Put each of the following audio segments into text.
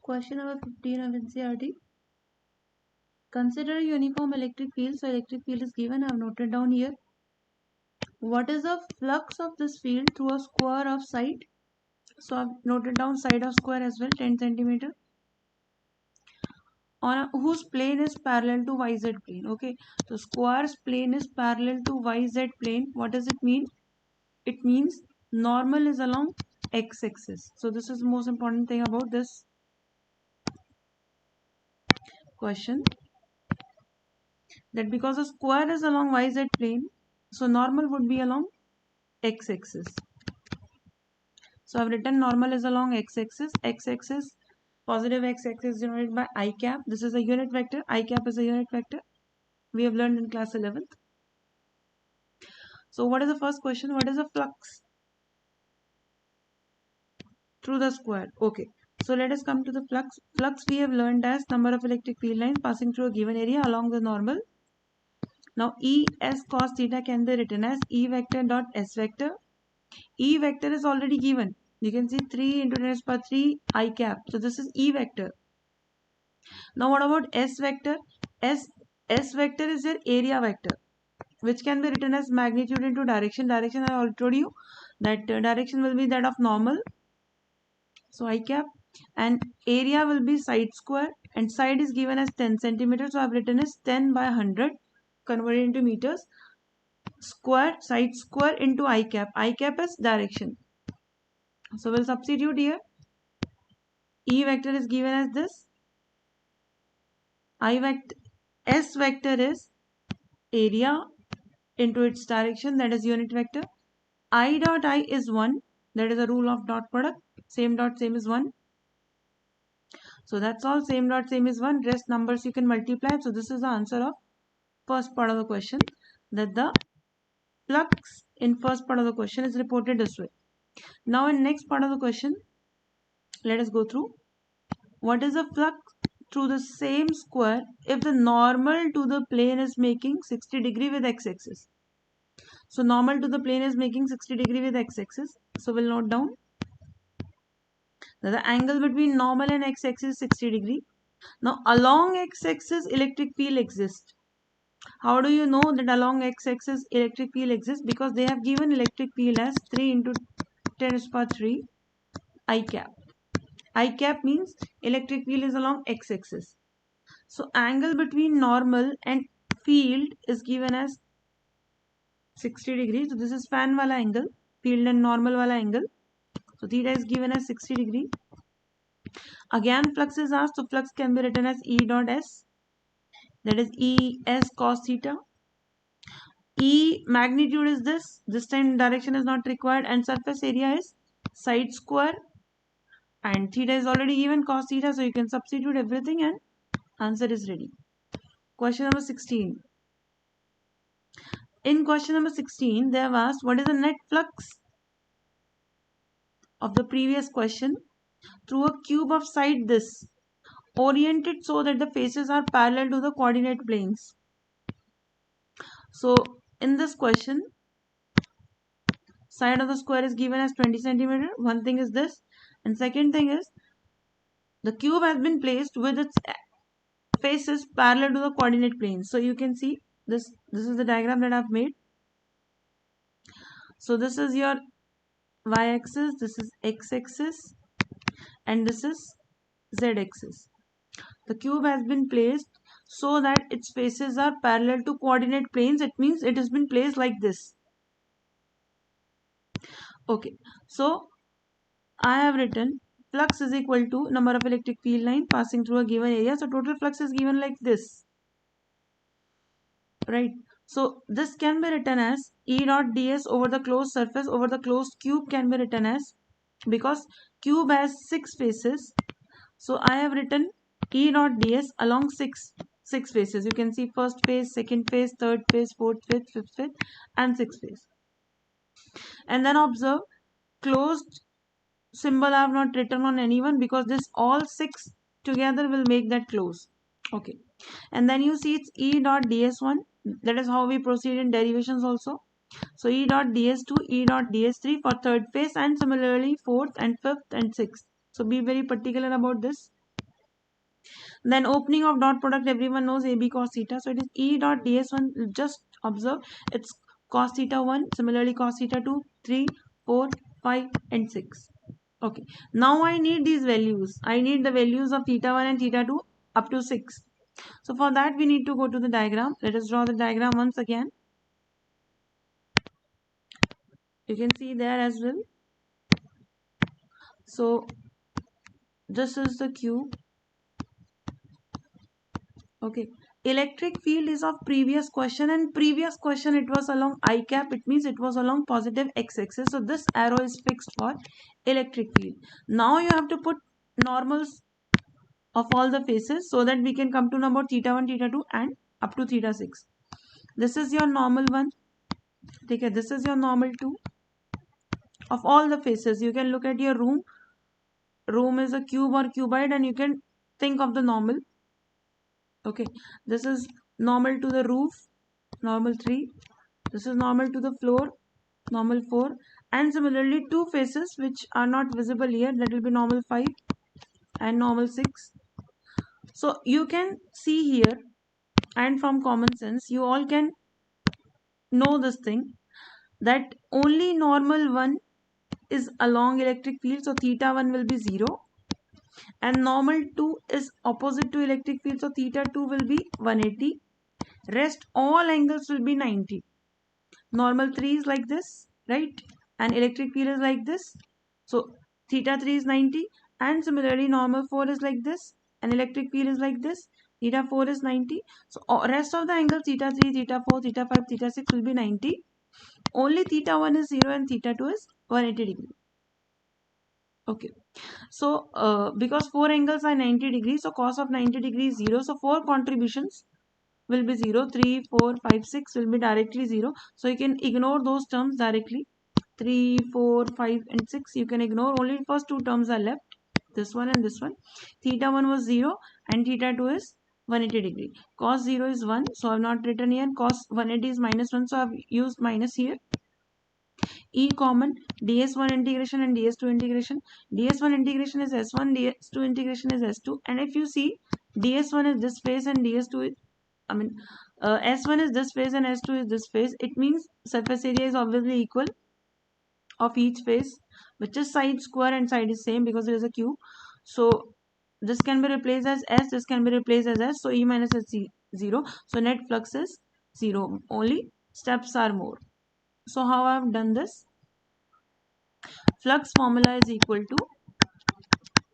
Question number 15 of NCERT. Consider a uniform electric field. So electric field is given. I have noted down here. What is the flux of this field through a square of side? So I have noted down side of square as well, 10 centimeter. Whose plane is parallel to YZ plane. Okay, so square's plane is parallel to YZ plane. What does it mean? It means normal is along x-axis. So this is the most important thing about this question, that because the square is along YZ plane, so normal would be along x-axis. So I've written normal is along x-axis. X-axis, positive x-axis denoted by I cap. This is a unit vector. I cap is a unit vector. We have learned in class 11th. So what is the first question? What is the flux through the square? Okay. So let us come to the flux. Flux we have learned as number of electric field lines passing through a given area along the normal. Now E S cos theta can be written as E vector dot S vector. E vector is already given. You can see 3 into 10 power 3 I cap. So this is E vector. Now what about S vector? S vector is your area vector, which can be written as magnitude into direction. Direction I already told you that direction will be that of normal. So I cap, and area will be side square, and side is given as 10 centimeters. So I have written as 10 by 100 converted into meters. Square, side square into I cap. I cap is direction. So we'll substitute here. E vector is given as this. I vector, S vector is area into its direction, that is unit vector. I dot I is 1, that is a rule of dot product. Same dot same is 1. So that's all. Same dot same is 1. Rest numbers you can multiply. So this is the answer of first part of the question, that the flux in first part of the question is reported this way. Now in next part of the question, let us go through. What is the flux through the same square if the normal to the plane is making 60 degree with x-axis? So normal to the plane is making 60 degree with x-axis. So we'll note down that the angle between normal and x-axis is 60 degree. Now along x-axis electric field exists. How do you know that along x-axis electric field exists? Because they have given electric field as 3 into 10 to the power 3 I cap. I cap means electric field is along x-axis. So angle between normal and field is given as 60 degrees. So this is fan wala angle, field and normal wala angle. So theta is given as 60 degree. Again flux is asked, so flux can be written as E dot S, that is E S cos theta. E magnitude is this time direction is not required, and surface area is side square, and theta is already given cos theta, so you can substitute everything and answer is ready. Question number 16. In question number 16, they have asked what is the net flux of the previous question through a cube of side this, oriented so that the faces are parallel to the coordinate planes. So in this question, side of the square is given as 20 centimeter. One thing is this, and second thing is the cube has been placed with its faces parallel to the coordinate plane. So you can see this is the diagram that I've made. So this is your y-axis, this is x-axis, and this is z-axis. The cube has been placed so that its faces are parallel to coordinate planes. It means it has been placed like this. Okay, so I have written flux is equal to number of electric field line passing through a given area. So total flux is given like this, right? So this can be written as E dot ds over the closed surface over the closed cube can be written as, because cube has 6 faces, so I have written E dot ds along 6 faces. You can see first face, second face, third face, fourth face, fifth face, and sixth face. And then observe closed symbol I have not written on anyone because this all 6 together will make that close. Okay, and then you see it's E dot ds1. That is how we proceed in derivations also. So E dot ds2, E dot ds3 for third phase, and similarly fourth and fifth and sixth. So be very particular about this. Then opening of dot product, everyone knows AB cos theta. So it is E dot ds1. Just observe, it's cos theta 1, similarly cos theta 2, 3, 4, 5 and 6. Okay, now I need these values. I need the values of theta 1 and theta 2 up to 6. So for that we need to go to the diagram. Let us draw the diagram once again. You can see there as well. So this is the cube. Okay, electric field is of previous question, and previous question it was along I cap, it means it was along positive x-axis. So this arrow is fixed for electric field. Now you have to put normals of all the faces so that we can come to know about theta 1, theta 2 and up to theta 6. This is your normal 1. Okay, this is your normal 2. Of all the faces, you can look at your room. Room is a cube or cuboid and you can think of the normal. Okay, this is normal to the roof, normal 3. This is normal to the floor, normal 4. And similarly, two faces which are not visible here, that will be normal 5 and normal 6. So you can see here, and from common sense, you all can know this thing, that only normal 1 is along electric field. So theta 1 will be 0. And normal 2 is opposite to electric field. So theta 2 will be 180. Rest all angles will be 90. Normal 3 is like this, right? And electric field is like this. So theta 3 is 90. And similarly normal 4 is like this. And electric field is like this. Theta 4 is 90. So rest of the angles theta 3, theta 4, theta 5, theta 6 will be 90. Only theta 1 is 0 and theta 2 is 180 degree. Okay. So because 4 angles are 90 degrees, so cos of 90 degrees is 0. So 4 contributions will be 0. 3, 4, 5, 6 will be directly 0. So you can ignore those terms directly. 3, 4, 5 and 6 you can ignore. Only first two terms are left. This one and this one. Theta 1 was 0 and theta 2 is 180 degree. Cos 0 is 1. So I have not written here. Cos 180 is minus 1. So I have used minus here. E common, ds1 integration and ds2 integration. ds1 integration is s1, ds2 integration is s2. And if you see, ds1 is this phase and ds2 is, s1 is this phase and s2 is this phase. It means surface area is obviously equal of each phase, which is side square and side is same because it is a cube. So this can be replaced as s, this can be replaced as s. So E minus S 0. So net flux is 0. Only steps are more. So how I have done this? Flux formula is equal to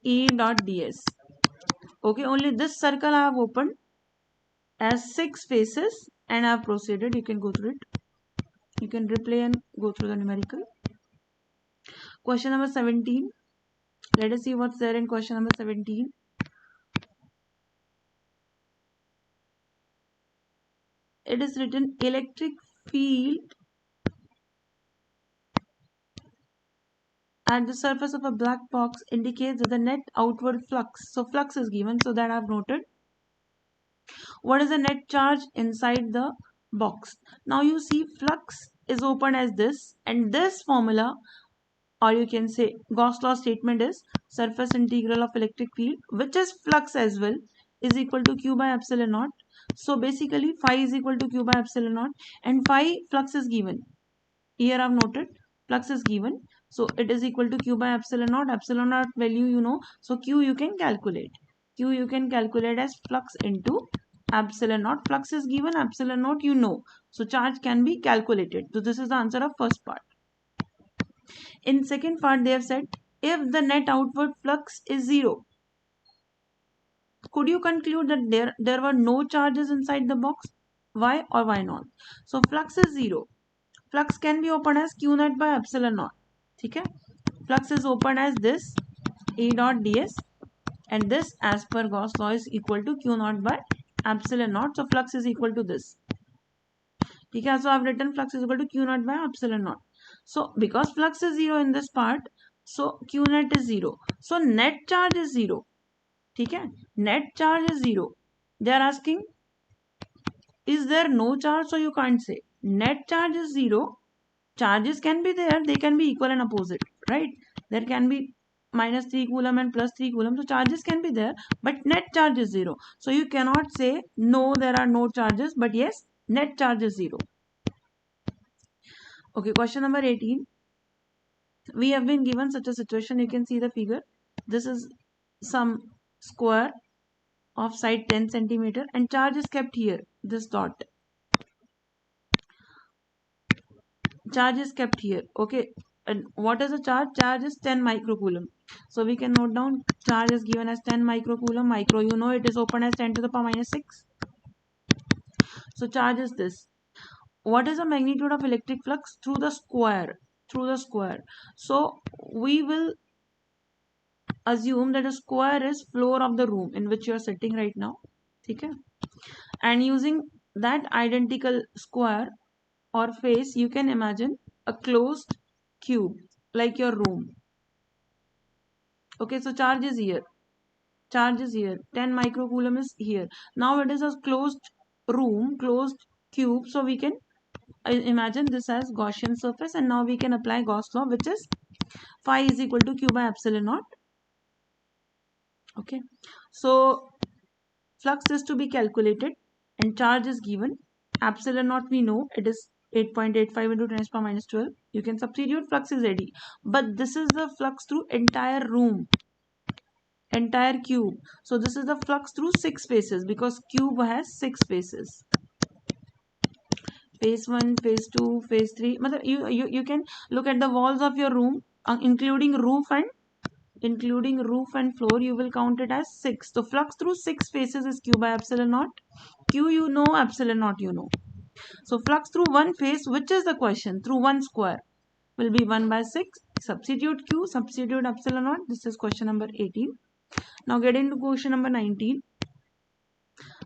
E dot ds. Okay, only this circle I have opened as 6 faces and I have proceeded. You can go through it. You can replay and go through the numerical. Question number 17. Let us see what's there in question number 17. It is written electric field at the surface of a black box indicates that the net outward flux. So flux is given, so that I have noted. What is the net charge inside the box? Now you see flux is open as this, and this formula, or you can say Gauss law statement, is surface integral of electric field, which is flux as well, is equal to Q by epsilon naught. So basically phi is equal to Q by epsilon naught, and phi flux is given. Here I have noted flux is given. So it is equal to Q by epsilon naught. Epsilon naught value you know. So Q you can calculate. Q you can calculate as flux into epsilon naught. Flux is given, epsilon naught you know. So charge can be calculated. So this is the answer of first part. In second part they have said if the net outward flux is 0, could you conclude that there were no charges inside the box? Why or why not? So flux is 0. Flux can be opened as Q naught by epsilon naught. Okay? Flux is opened as this E dot ds, and this as per Gauss law is equal to Q naught by epsilon naught. So flux is equal to this. Okay? So I have written flux is equal to Q naught by epsilon naught. So because flux is 0 in this part, so Q net is 0. So net charge is 0. Okay? Net charge is 0. They are asking, is there no charge? So you can't say. Net charge is 0. Charges can be there. They can be equal and opposite. Right? There can be minus 3 coulomb and plus 3 coulomb. So charges can be there, but net charge is 0. So you cannot say no, there are no charges, but yes, net charge is 0. Okay, question number 18. We have been given such a situation. You can see the figure. This is some square of side 10 centimeter and charge is kept here, this dot. Charge is kept here. Okay, and what is the charge? Charge is 10 microcoulomb. So we can note down charge is given as 10 microcoulomb. Micro, you know, it is open as 10 to the power minus 6. So charge is this. What is the magnitude of electric flux through the square? Through the square. So we will assume that a square is floor of the room in which you are sitting right now. Okay? And using that identical square or face, you can imagine a closed cube like your room. Okay, so charge is here. Charge is here. 10 microcoulomb is here. Now it is a closed room, closed cube. So we can imagine this as Gaussian surface, and now we can apply Gauss law, which is phi is equal to q by epsilon naught. Okay, so flux is to be calculated and charge is given. Epsilon naught we know it is 8.85 into 10 to the power minus 12. You can substitute, flux is ready. But this is the flux through entire room, entire cube. So this is the flux through 6 faces because cube has 6 faces. Phase 1, phase 2, phase 3. You can look at the walls of your room, including roof and floor. You will count it as 6. So flux through 6 faces is q by epsilon naught. Q you know, epsilon naught you know. So flux through one face, which is the question, through one square, will be 1 by 6. Substitute q, substitute epsilon naught. This is question number 18. Now get into question number 19.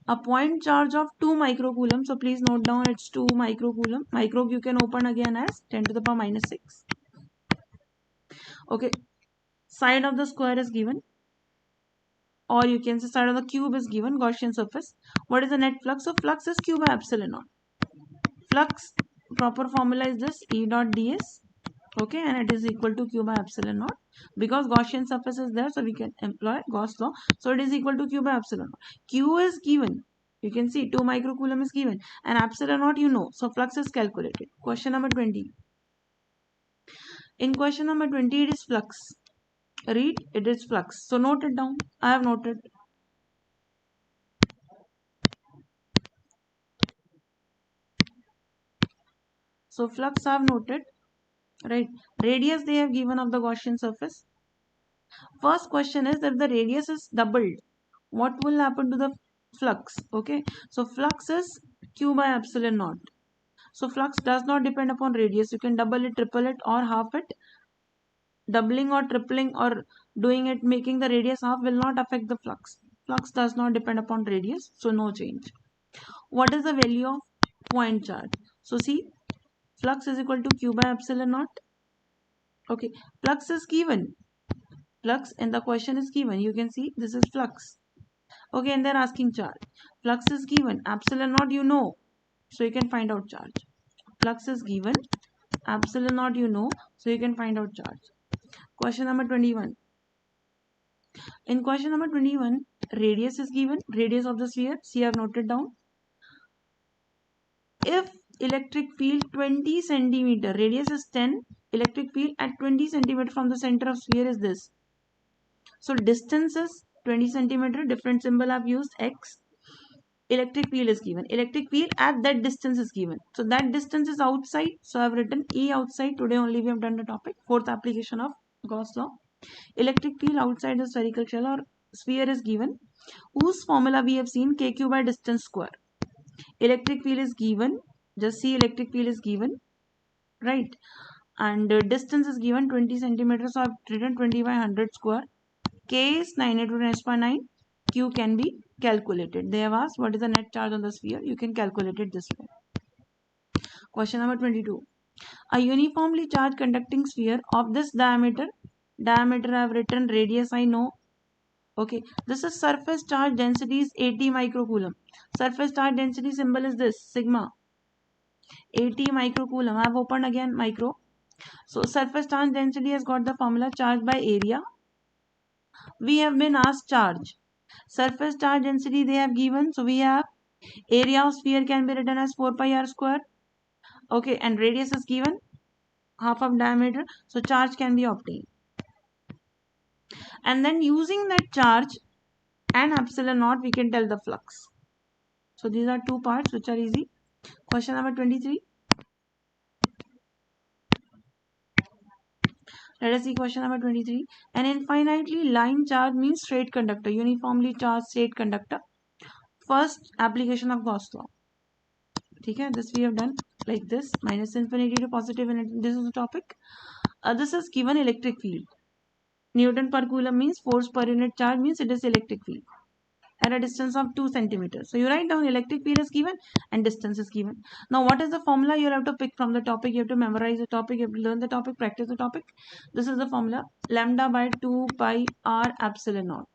A point charge of 2 microcoulomb. So please note down it's 2 microcoulomb. Micro you can open again as 10 to the power minus 6. Okay. Side of the square is given. Or you can say side of the cube is given, Gaussian surface. What is the net flux? So flux is q by epsilon naught. Flux, proper formula is this, E dot ds. Okay, and it is equal to q by epsilon naught. Because Gaussian surface is there, so we can employ Gauss law. So it is equal to q by epsilon naught. Q is given. You can see 2 microcoulomb is given. And epsilon naught you know. So flux is calculated. Question number 20. In question number 20, it is flux. Read, it is flux. So note it down. I have noted. So flux I have noted. Right. Radius they have given of the Gaussian surface. First question is that the radius is doubled. What will happen to the flux? Okay. So flux is q by epsilon naught. So flux does not depend upon radius. You can double it, triple it, or half it. Doubling or tripling or doing it, making the radius half will not affect the flux. Flux does not depend upon radius. So no change. What is the value of point charge? So see, flux is equal to q by epsilon naught. Okay, flux is given. Flux and the question is given. You can see this is flux. Okay, and they're asking charge. Flux is given. Epsilon naught you know. So you can find out charge. Flux is given. Epsilon naught you know. So you can find out charge. Question number 21. In question number 21, radius is given. Radius of the sphere. See, I have noted down. If electric field 20 centimeter, radius is 10, electric field at 20 centimeter from the center of sphere is this. So distance is 20 centimeter, different symbol I've used, x. Electric field is given. Electric field at that distance is given. So that distance is outside. So I've written E outside. Today only we have done the topic. Fourth application of Gauss law. Electric field outside the spherical shell or sphere is given. Whose formula we have seen, kq by distance square. Electric field is given. Just see, electric field is given. Right. And distance is given 20 centimeters. So I've written 20 by 100 square. K is 9 into 10 to the power 9. Q can be calculated. They have asked what is the net charge on the sphere. You can calculate it this way. Question number 22. A uniformly charged conducting sphere of this diameter. Diameter I have written, radius I know. Okay. This is surface charge density is 80 microcoulomb. Surface charge density symbol is this, sigma. 80 microcoulomb. I have opened again micro. So surface charge density has got the formula charge by area. we have been asked charge. Surface charge density they have given. So we have area of sphere can be written as 4 pi r square. Okay, and radius is given, half of diameter. So charge can be obtained. And then using that charge and epsilon naught, we can tell the flux. So these are two parts which are easy. Question number 23. Let us see question number 23. An infinitely line charge means straight conductor, uniformly charged straight conductor. First application of Gauss law. Okay, this we have done like this, minus infinity to positive infinity. This is the topic. This is given electric field. Newton per coulomb means force per unit charge means it is electric field at a distance of 2 centimeters. So you write down electric field is given and distance is given. Now what is the formula? You have to pick from the topic. You have to memorize the topic. You have to learn the topic, practice the topic. This is the formula. Lambda by 2 pi r epsilon naught.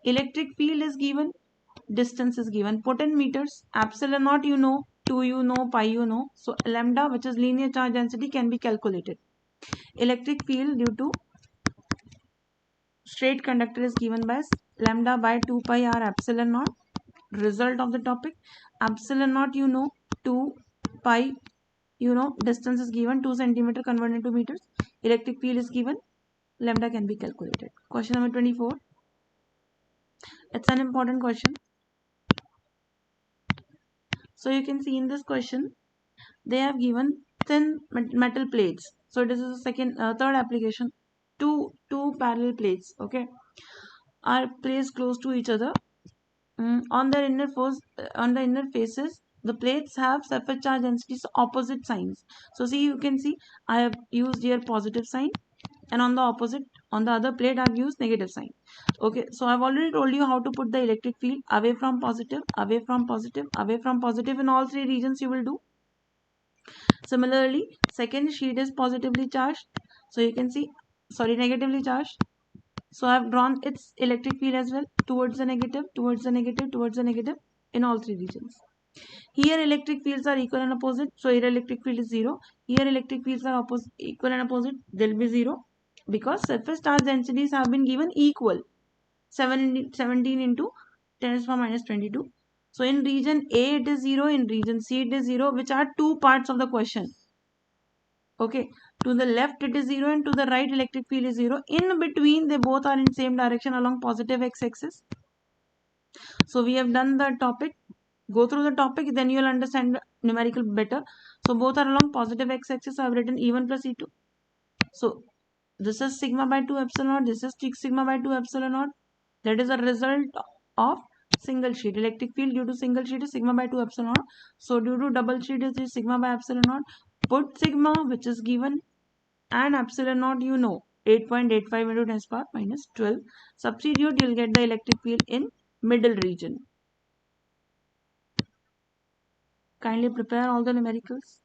Electric field is given. Distance is given. Put in meters. Epsilon naught you know. 2 you know. Pi you know. So lambda, which is linear charge density, can be calculated. Electric field due to straight conductor is given by lambda by 2 pi r epsilon naught. Result of the topic, epsilon naught you know, 2 pi you know, distance is given 2 centimeter converted into meters, electric field is given, lambda can be calculated. Question number 24. It's an important question. So you can see in this question they have given thin metal plates. So this is the third application. Two parallel plates, okay, are placed close to each other. On their on the inner faces, the plates have surface charge densities opposite signs. So see, you can see I have used here positive sign, and on the other plate I've used negative sign. Okay, so I've already told you how to put the electric field away from positive, away from positive, away from positive in all three regions you will do. Similarly, second sheet is positively charged. So you can see, sorry, negatively charged. So I have drawn its electric field as well towards the negative, towards the negative, towards the negative in all three regions. Here electric fields are equal and opposite. So here electric field is 0. Here electric fields are equal and opposite. There will be 0 because surface charge densities have been given equal. 17 into 10 to the power minus 22. So in region A it is 0, in region C it is 0, which are two parts of the question. Okay, to the left it is 0 and to the right electric field is 0. In between they both are in same direction along positive x-axis. So we have done the topic. Go through the topic, then you will understand numerical better. So both are along positive x-axis. I have written E1 plus E2. So this is sigma by 2 epsilon naught. This is sigma by 2 epsilon naught. That is a result of single sheet. Electric field due to single sheet is sigma by 2 epsilon naught. So due to double sheet is sigma by epsilon naught. Put sigma, which is given, and epsilon naught you know, 8.85 into 10 to the power minus 12. Substitute, you will get the electric field in middle region. Kindly prepare all the numericals.